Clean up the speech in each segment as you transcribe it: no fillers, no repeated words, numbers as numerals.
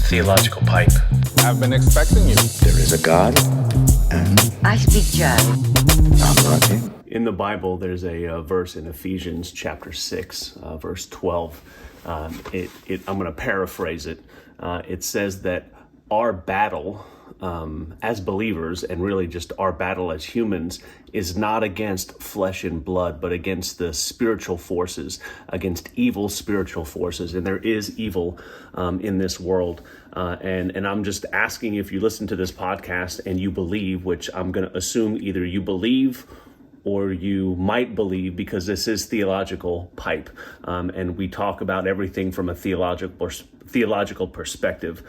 Theological Pipe. I've been expecting you. There is a God, and I speak German. I'm not him. In the Bible, there's a verse in Ephesians chapter 6, verse 12. I'm going to paraphrase it. It says that our battle as believers, and really just our battle as humans, is not against flesh and blood, but against the spiritual forces, against evil spiritual forces. And there is evil in this world. And I'm just asking, if you listen to this podcast and you believe, which I'm going to assume either you believe or you might believe, because this is Theological Pipe, and we talk about everything from a theological perspective.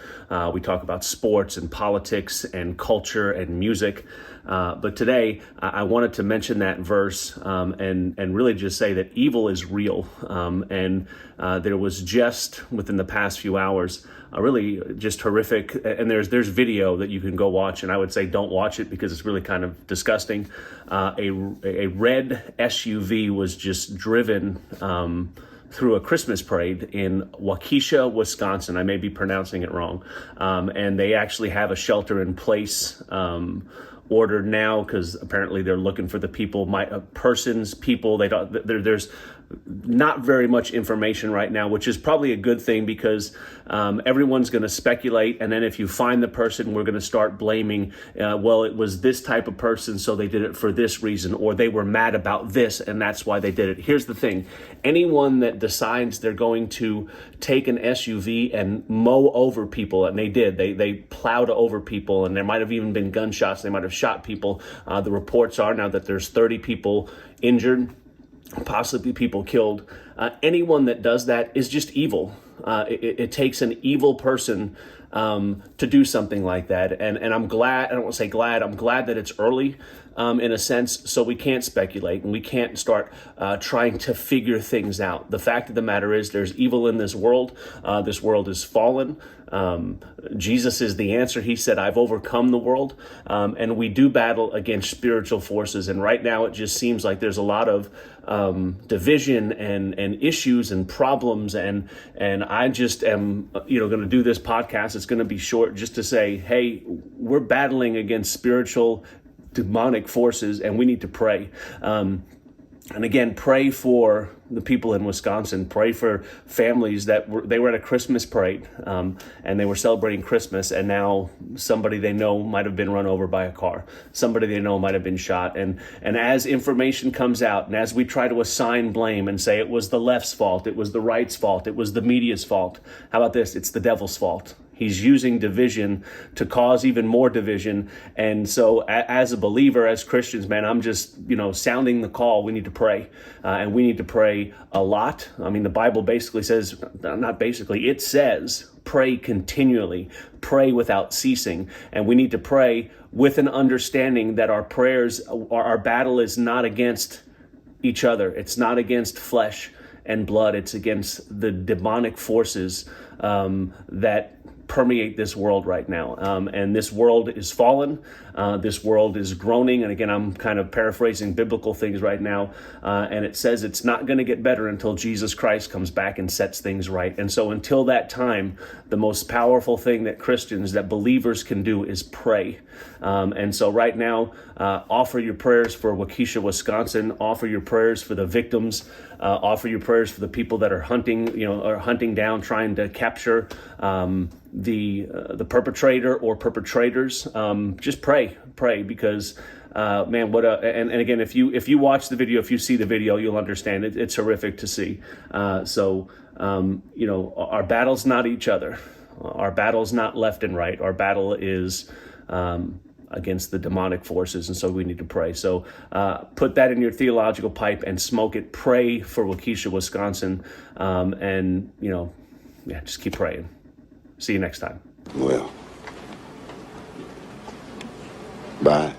We talk about sports and politics and culture and music. But today, I wanted to mention that verse and really just say that evil is real. And there was just within the past few hours a really just horrific, and there's video that you can go watch, and I would say don't watch it because it's really kind of disgusting. A red SUV was just driven through a Christmas parade in Waukesha, Wisconsin. I may be pronouncing it wrong. And they actually have a shelter in place ordered now, because apparently they're looking for the people, there's not very much information right now, which is probably a good thing, because everyone's going to speculate, and then if you find the person, we're going to start blaming, well, it was this type of person, so they did it for this reason, or they were mad about this, and that's why they did it. Here's the thing. Anyone that decides they're going to take an SUV and mow over people, and they did, they plowed over people, and there might have even been gunshots, they might have shot people. The reports are now that there's 30 people injured, possibly people killed. Anyone that does that is just evil. It takes an evil person to do something like that. And I'm glad, I don't want to say glad, I'm glad that it's early in a sense, so we can't speculate and we can't start trying to figure things out. The fact of the matter is there's evil in this world. This world is fallen. Jesus is the answer. He said, I've overcome the world. And we do battle against spiritual forces. And right now it just seems like there's a lot of division and issues and problems. And I just am, going to do this podcast. It's going to be short just to say, hey, we're battling against spiritual demonic forces, and we need to pray. And again, pray for the people in Wisconsin. Pray for families that they were at a Christmas parade, and they were celebrating Christmas, and now somebody they know might have been run over by a car. Somebody they know might have been shot. And as information comes out, and as we try to assign blame and say it was the left's fault, it was the right's fault, it was the media's fault, how about this? It's the devil's fault. He's using division to cause even more division. And so as a believer, as Christians, man, I'm just, sounding the call. We need to pray. And we need to pray a lot. I mean, the Bible basically says, it says, pray continually, pray without ceasing. And we need to pray with an understanding that our prayers, our battle is not against each other. It's not against flesh and blood. It's against the demonic forces that permeate this world right now. And this world is fallen. This world is groaning. And again, I'm kind of paraphrasing biblical things right now. And it says it's not going to get better until Jesus Christ comes back and sets things right. And so until that time, the most powerful thing that Christians, that believers can do is pray. And so right now, offer your prayers for Waukesha, Wisconsin. Offer your prayers for the victims. Offer your prayers for the people that are hunting down, trying to capture the perpetrator or perpetrators. Just pray, because man, and again, if you watch the video, if you see the video, you'll understand it. It's horrific to see. So our battle's not each other. Our battle's not left and right. Our battle is against the demonic forces, and so we need to pray. So put that in your theological pipe and smoke it. Pray for Waukesha, Wisconsin, and just keep praying. See you next time. Well, bye.